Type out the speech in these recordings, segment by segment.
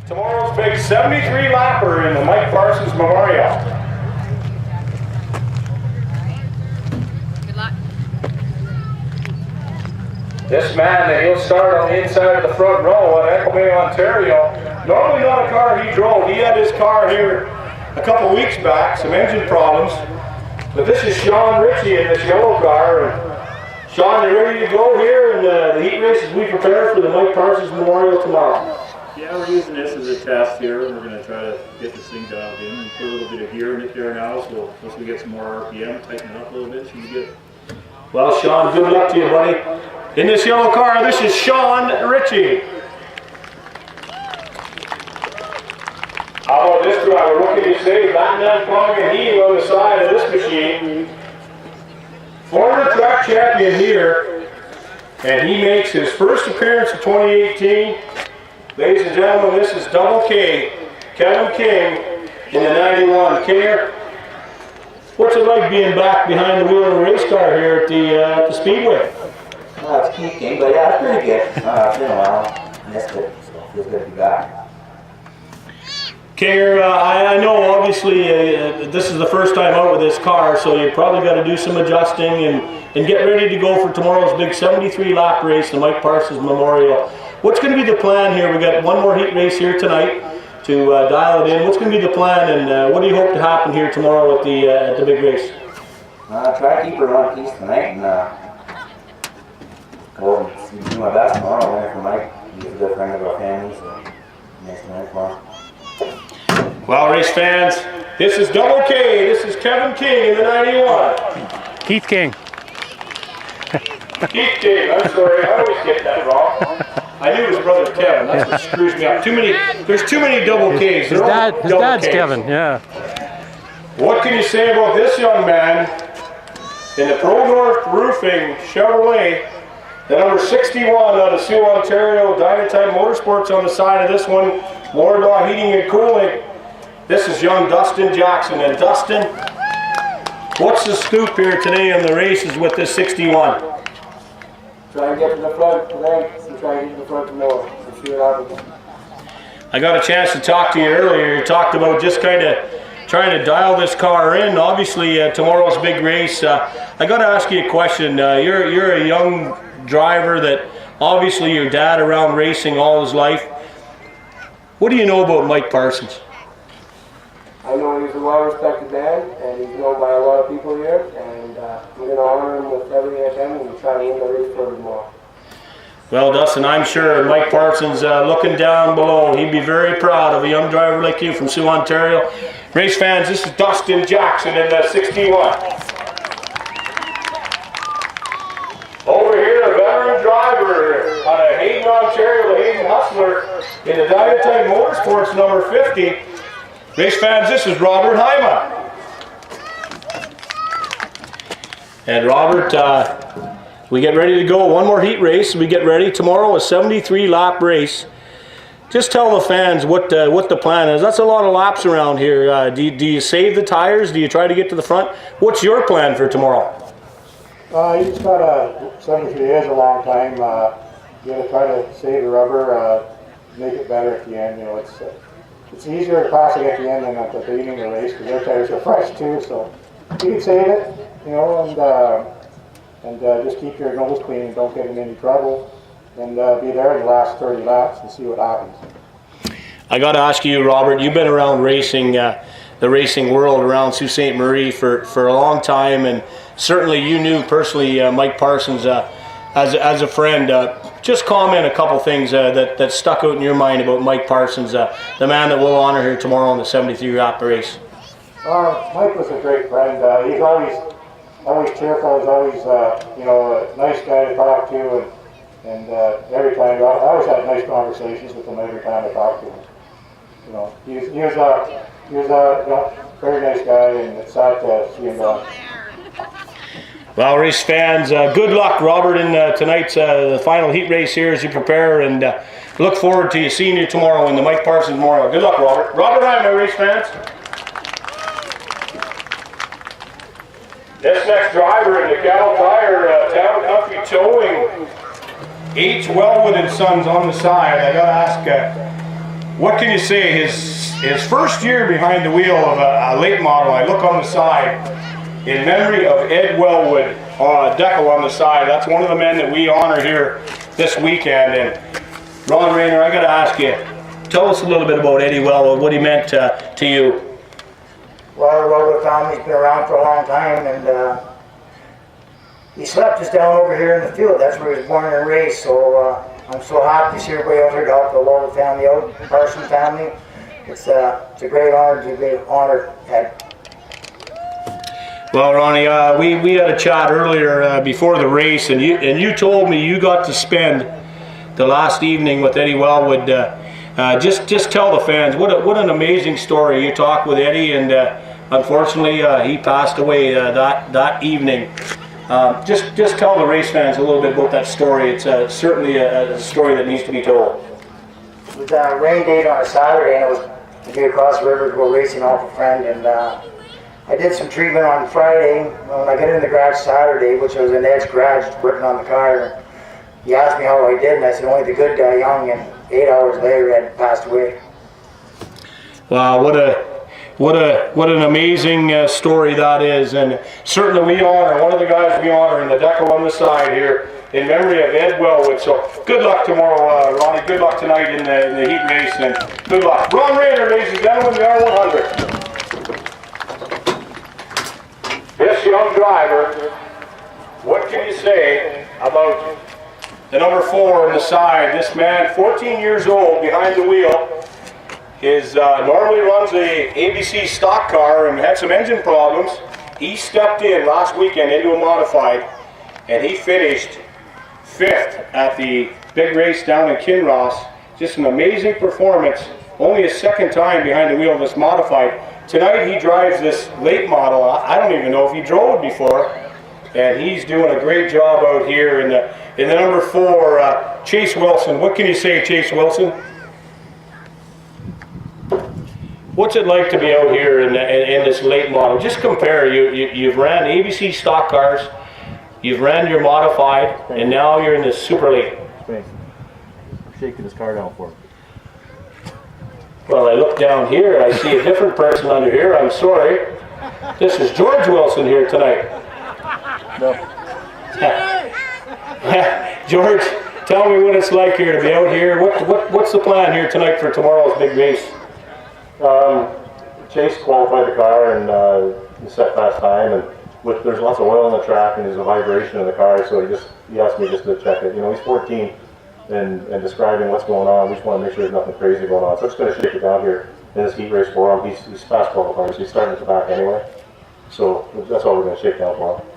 Tomorrow's big 73 lapper in the Mike Parsons Memorial. Good luck. This man, he'll start on the inside of the front row at Echo, Ontario. Normally not a car he drove. He had his car here a couple weeks back, some engine problems. But this is Sean Ritchie in this yellow car. And Sean, you ready to go here in the heat races we prepare for the Mike Parsons Memorial tomorrow? Yeah, we're using this as a test here, and we're going to try to get this thing dialed in. We put a little bit of gear in it there now, so once we get some more RPM, tighten it up a little bit, should be good. Well, Sean, good luck to you, buddy. In this yellow car, this is Sean Ritchie. How about this driver? What can you say? Batman Pong and he on the side of this machine. Former track champion here, and he makes his first appearance of 2018. Ladies and gentlemen, this is Double K, Kevin King in the 91. Kinger, what's it like being back behind the wheel of a race car here at the Speedway? Well, it's kicking, but yeah, it's pretty good. It's been a while. Missed it, so it feels good to be back. Kinger, I know obviously this is the first time out with this car, so you probably got to do some adjusting and get ready to go for tomorrow's big 73 lap race, the Mike Parsons Memorial. What's going to be the plan here? We got one more heat race here tonight to dial it in. What's going to be the plan, and what do you hope to happen here tomorrow at the big race? Try to keep her on piece tonight and go and do my best tomorrow. Winner for Mike. He's a good friend of our family, so nice to win tomorrow. Well, race fans, this is Double K. This is Kevin King in the 91. Keith King. Keith King, I'm sorry, I always get that wrong. I knew his brother Kevin, that's what screws me up. There's too many Double Ks. His dad's Kevin, yeah. What can you say about this young man in the Pro North Roofing Chevrolet, the number 61 out of Sioux, Ontario, International Motorplex on the side of this one, Moradlaw Heating and Cooling. This is young Dustin Jackson. And Dustin, what's the scoop here today on the races with this 61? Try and get to the front today, and try and get to the front tomorrow. And see what happens. I got a chance to talk to you earlier. You talked about just kind of trying to dial this car in. Obviously, tomorrow's big race. I got to ask you a question. You're a young driver that obviously your dad around racing all his life. What do you know about Mike Parsons? I know he's a well-respected man, and he's known by a lot of people here, and we're going to honor him with everything I can and try to aim the race for him tomorrow. Well, Dustin, I'm sure Mike Parsons, looking down below, he'd be very proud of a young driver like you from Sioux, Ontario. Race fans, this is Dustin Jackson in the 61. Over here, a veteran driver out of Hayden, Ontario, the Hayden Hustler in the International Motorplex number 50. Race fans, this is Robert Hyma. And Robert, we get ready to go. One more heat race. We get ready. Tomorrow, a 73 lap race. Just tell the fans what the plan is. That's a lot of laps around here. Do you save the tires? Do you try to get to the front? What's your plan for tomorrow? You just got to, 73 is a long time. You got to try to save the rubber, make it better at the end. You know, it's easier to pass it at the end than at the beginning of the race because their tires are fresh too. So you can save it, you know, and just keep your nose clean and don't get in any trouble, and be there in the last 30 laps and see what happens. I got to ask you, Robert. You've been around racing, the racing world around Sault Ste. Marie for a long time, and certainly you knew personally Mike Parsons as a friend. Just comment a couple things that stuck out in your mind about Mike Parsons, the man that we'll honor here tomorrow in the 73 lap race. Mike was a great friend. He's always cheerful. He's always you know, a nice guy to talk to, and every time I always had nice conversations with him every time I talked to him. You know, he was a you know, very nice guy, and it's sad to see him gone. Well, race fans, good luck, Robert, in tonight's the final heat race here as you prepare, and look forward to seeing you tomorrow in the Mike Parsons Memorial. Good luck, Robert. Robert, hi, my race fans. This next driver in the Cal Tire Town Country Towing, H. Wellwood and Sons on the side. I got to ask what can you say? His first year behind the wheel of a late model, I look on the side, in memory of Ed Wellwood, decal on the side. That's one of the men that we honor here this weekend. And Ron Rayner, I got to ask you, tell us a little bit about Eddie Wellwood, what he meant to you. Well, the Wellwood family's been around for a long time, and he slept just down over here in the field. That's where he was born and raised. So I'm so happy to see everybody out here to help the Wellwood family out, the Parsons family. It's a great honor to be honored at. Well, Ronnie, we had a chat earlier before the race, and you told me you got to spend the last evening with Eddie Wellwood. Just tell the fans what an amazing story. You talked with Eddie, and unfortunately he passed away that evening. Just tell the race fans a little bit about that story. It's certainly a story that needs to be told. It was a rain date on a Saturday, and it was to be across the river to go racing off a friend. And I did some treatment on Friday. When I got in the garage Saturday, which was in Ed's garage, working on the car, he asked me how I did, and I said, only the good die young. And 8 hours later, Ed passed away. Wow, what an amazing story that is, and certainly we honor one of the guys we honor in the decal on the side here in memory of Ed Wellwood. So good luck tomorrow, Ronnie. Good luck tonight in the heat race, and good luck. Ron Rayner, ladies and gentlemen, the R100. This young driver, what can you say about the number 4 on the side? This man, 14 years old, behind the wheel. Normally runs a ABC stock car and had some engine problems. He stepped in last weekend into a modified, and he finished 5th at the big race down in Kinross. Just an amazing performance. Only his second time behind the wheel of this modified. Tonight he drives this late model. I don't even know if he drove it before, and he's doing a great job out here in the number 4, Chase Wilson. What can you say, Chase Wilson? What's it like to be out here in this late model? Just compare. You've ran ABC stock cars, you've ran your modified, and now you're in this super late. Thanks. Shaking his car down for him. Well, I look down here, I see a different person under here. I'm sorry. This is George Wilson here tonight. No. George, tell me what it's like here to be out here. What's the plan here tonight for tomorrow's big race? Chase qualified the car and he set fast time, and there's lots of oil in the track and there's a vibration in the car, so he asked me just to check it. You know, he's 14 and describing what's going on. We just want to make sure there's nothing crazy going on. So I'm just going to shake it down here in this heat race for him. He's fast qualified, so he's starting at the back anyway. So that's all we're going to shake down for him.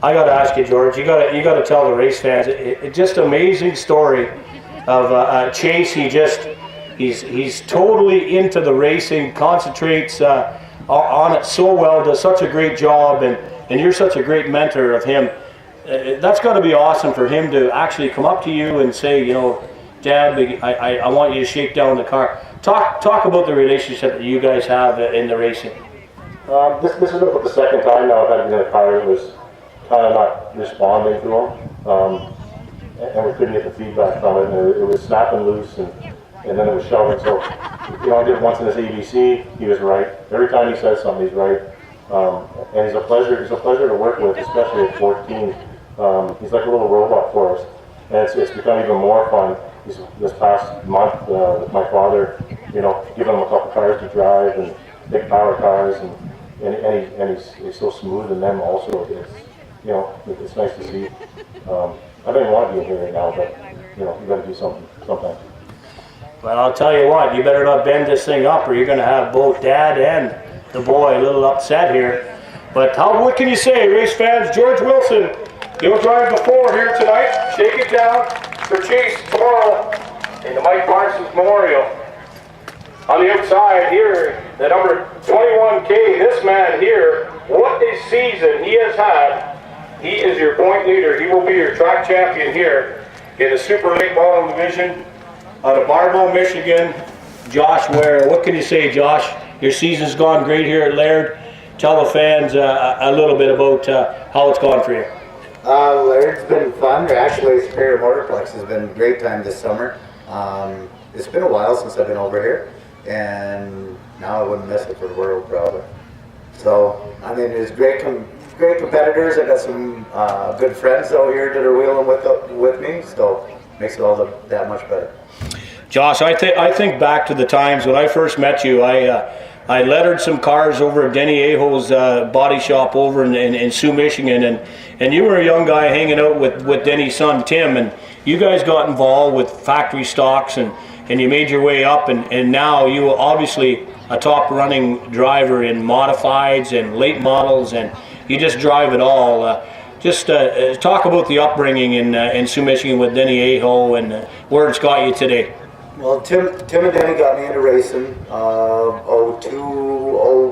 I got to ask you, George. You got to tell the race fans. It's just amazing story of Chase. He's totally into the racing, concentrates on it so well, does such a great job, and you're such a great mentor of him. That's got to be awesome for him to actually come up to you and say, you know, Dad, I want you to shake down the car. Talk about the relationship that you guys have in the racing. This is about the second time now I've had to get in a car that was kind of not responding to him, and we couldn't get the feedback from it, and it was snapping loose, and then it was shoving. So, you know, I did it once in his ABC. He was right. Every time he says something, he's right. And he's a pleasure. He's a pleasure to work with, especially at 14. He's like a little robot for us, and it's become even more fun. This past month with my father, you know, giving him a couple cars to drive and big power cars, and he's so smooth in them also. You know, it's nice to see. I don't even want to be in here right now, but you know, you got to do something sometimes. Well, I'll tell you what, you better not bend this thing up, or you're going to have both Dad and the boy a little upset here. But what can you say, race fans? George Wilson, he'll drive the 4 here tonight. Shake it down for Chase tomorrow in the Mike Parsons Memorial. On the outside here, the number 21K, this man here, what a season he has had. He is your point leader. He will be your track champion here in the super late model division out of Barlow, Michigan. Josh Ware. What can you say, Josh? Your season's gone great here at Laird. Tell the fans a little bit about how it's gone for you. Laird's been fun. Actually, Superior Motorplex has been a great time this summer. it's been a while since I've been over here, and now I wouldn't miss it for the world probably. So I mean, it's great competitors. I got some good friends out here that are wheeling with me, so makes it all that much better. Josh, I think back to the times when I first met you. I lettered some cars over at Denny Aho's body shop over in Sioux, Michigan, and you were a young guy hanging out with Denny's son Tim, and you guys got involved with factory stocks and you made your way up, and now you are obviously a top running driver in modifieds and late models, and you just drive it all. Just talk about the upbringing in Sioux, Michigan with Denny Aho and where it's got you today. Well, Tim and Denny got me into racing, 02,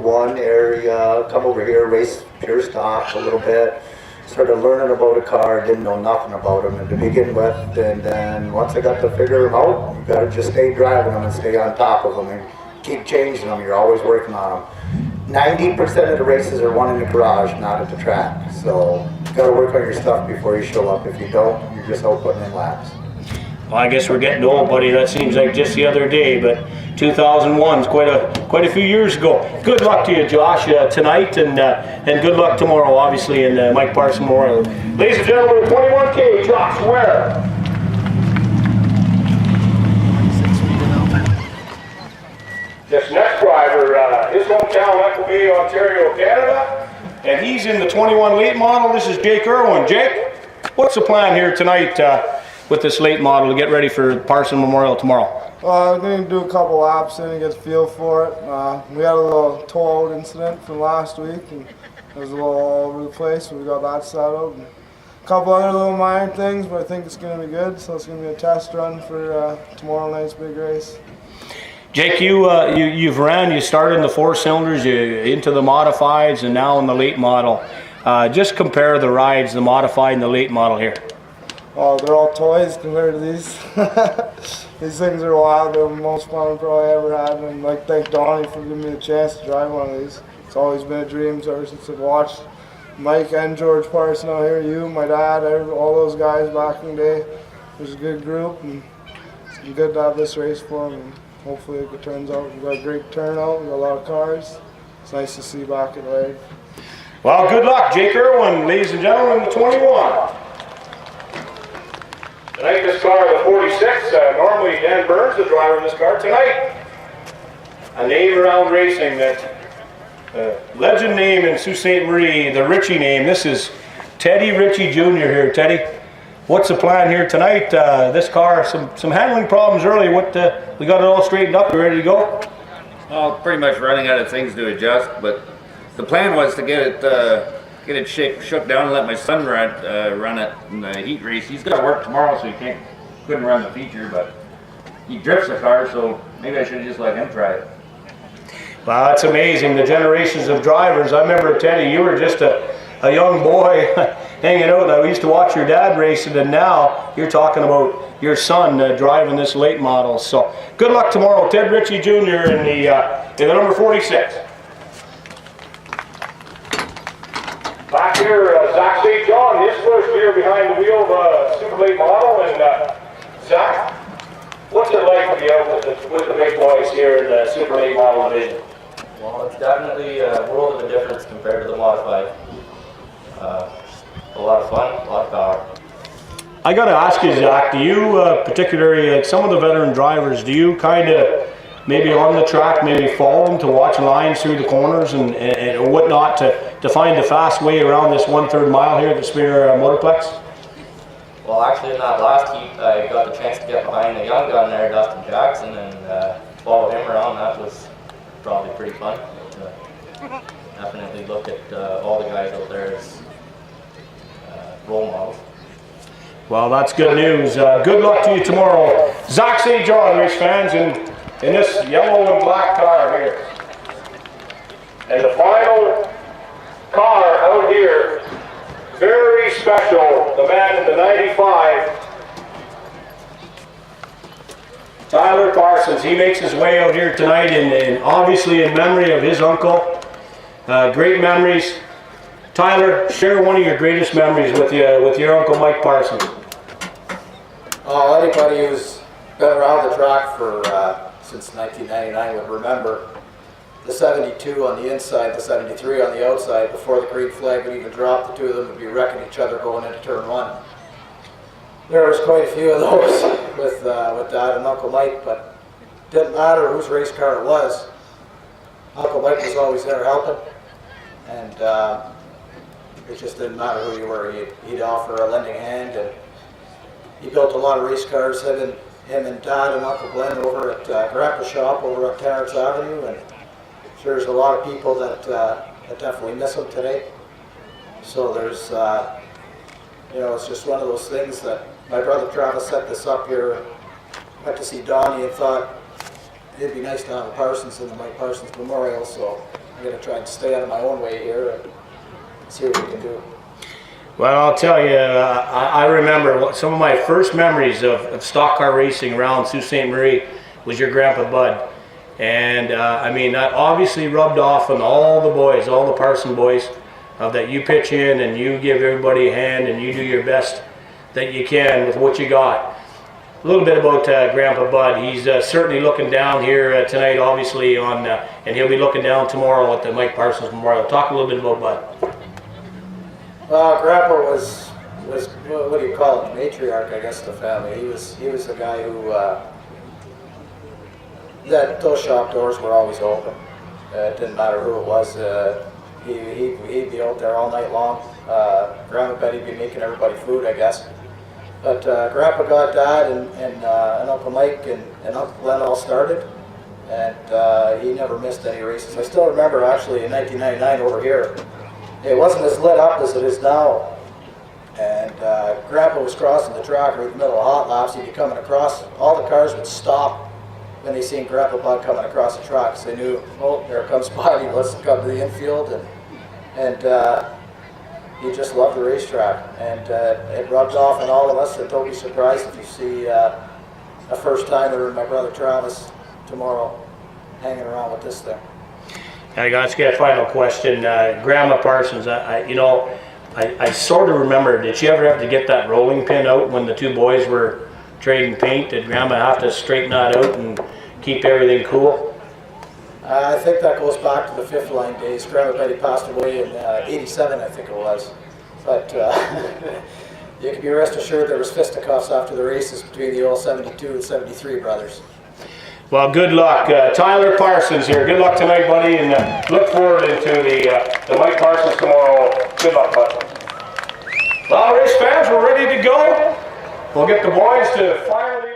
01 area, come over here, race pure stock a little bit, started learning about a car, didn't know nothing about them to begin with, and then once I got to figure them out, you got to just stay driving them and stay on top of them and keep changing them, you're always working on them. 90% of the races are won in the garage, not at the track, so you got to work on your stuff before you show up. If you don't, you're just out putting in laps. Well, I guess we're getting old, buddy. That seems like just the other day, but 2001 is quite a few years ago. Good luck to you, Josh, tonight, and good luck tomorrow, obviously, in Mike Parsons Memorial. Ladies and gentlemen, 21K, Josh Ware. This next driver, his hometown, Equibay, Ontario, Canada, and he's in the 21 late model. This is Jake Irwin. Jake, what's the plan here tonight with this late model to get ready for Parsons Memorial tomorrow? I'm going to do a couple laps in and get a feel for it. We had a little tow-out incident from last week, and it was a little all over the place, so we got that settled. And a couple other little minor things, but I think it's going to be good, so it's going to be a test run for tomorrow night's big race. Jake, you started in the 4 cylinders, you into the modifieds, and now in the late model. Just compare the rides, the modified and the late model here. Oh, they're all toys compared to these. These things are wild. They're the most fun I've probably ever had. And I'd thank Donnie for giving me the chance to drive one of these. It's always been a dream ever since I've watched Mike and George Parsons out here, you, my dad, all those guys back in the day. It was a good group, and it's good to have this race for them. And hopefully it turns out. We've got a great turnout. We've got a lot of cars. It's nice to see back at leg. Well, good luck, Jake Irwin, ladies and gentlemen, the 21. Tonight, this car, the 46, normally Dan Burns, the driver of this car. Tonight, a name around racing that, legend name in Sault Ste. Marie, the Ritchie name. This is Teddy Ritchie Jr. here. Teddy, what's the plan here tonight? This car, some handling problems early. We got it all straightened up. You ready to go? Well, pretty much running out of things to adjust, but the plan was to get it shook down and let my son run it in the heat race. He's got to work tomorrow, so he couldn't run the feature, but he drifts the car, so maybe I should have just let him try it. Wow, that's amazing, the generations of drivers. I remember, Teddy, you were just a young boy hanging out. I used to watch your dad racing, and now you're talking about your son driving this late model. So good luck tomorrow, Ted Ritchie Jr. in the number 46. Back here, Zach St. John, his first year behind the wheel of a super late model. And Zach, what's it like to be out with the big boys here in the super late model division? Well, it's definitely a world of a difference compared to the modified. A lot of fun, a lot of power. I got to ask you, Zach, do you particularly, like some of the veteran drivers, do you kind of maybe on the track, maybe follow them to watch lines through the corners and whatnot to find the fast way around this 1/3 mile here at the Spear Motorplex? Well, actually in that last heat, I got the chance to get behind the young gun there, Dustin Jackson, and follow him around. That was probably pretty fun. Definitely look at all the guys out there as role models. Well, that's good news. Good luck to you tomorrow. Zach St. John, race fans, in this yellow and black car here. And the final car out here, very special, the man in the 95, Tyler Parsons. He makes his way out here tonight, and obviously in memory of his uncle. Great memories. Tyler, share one of your greatest memories with your Uncle Mike Parsons. Oh, anybody who's been around the track for since 1999 would remember the 72 on the inside, the 73 on the outside. Before the green flag would even drop, the two of them would be wrecking each other going into turn one. There was quite a few of those with Dad and Uncle Mike, but it didn't matter whose race car it was. Uncle Mike was always there helping, and it just didn't matter who you were. He'd offer a lending hand, and he built a lot of race cars. Him and Dad and Uncle Glenn over at Grandpa's shop over on Terrence Avenue, and sure there's a lot of people that definitely miss him today. So there's, it's just one of those things that my brother Travis set this up here. Went to see Donnie and thought it'd be nice to have a Parsons in the Mike Parsons Memorial, so I'm going to try and stay out of my own way here and see what we can do. Well, I'll tell you, I remember some of my first memories of stock car racing around Sault Ste. Marie was your Grandpa Bud. And I mean, that obviously rubbed off on all the boys, all the Parson boys, that you pitch in and you give everybody a hand and you do your best that you can with what you got. A little bit about Grandpa Bud. He's certainly looking down here tonight, obviously, on, and he'll be looking down tomorrow at the Mike Parsons Memorial. Talk a little bit about Bud. Grandpa was what do you call it, matriarch, I guess, of the family. He was the guy who that those shop doors were always open. It didn't matter who it was. He'd be out there all night long. Grandma bet he'd be making everybody food, I guess. But Grandpa got Dad and Uncle Mike and Uncle Glenn all started, and he never missed any races. I still remember actually in 1999 over here, it wasn't as lit up as it is now. And Grandpa was crossing the track right in the middle of hot laps. He'd be coming across. All the cars would stop when they seen Grandpa Bud coming across the track. So they knew, oh, there comes Buddy. Let's come to the infield. And he just loved the racetrack. And it rubbed off on all of us. And don't be surprised if you see a first timer in my brother Travis tomorrow hanging around with this thing. I got to get a final question. Grandma Parsons, I sort of remember, did she ever have to get that rolling pin out when the two boys were trading paint? Did Grandma have to straighten that out and keep everything cool? I think that goes back to the fifth line days. Grandma Betty passed away in 87, I think it was. But you can be rest assured there was fisticuffs after the races between the old 72 and 73 brothers. Well, good luck. Tyler Parsons here. Good luck tonight, buddy, and look forward into the Mike Parsons tomorrow. Good luck, bud. Well, race fans, we're ready to go. We'll get the boys to fire the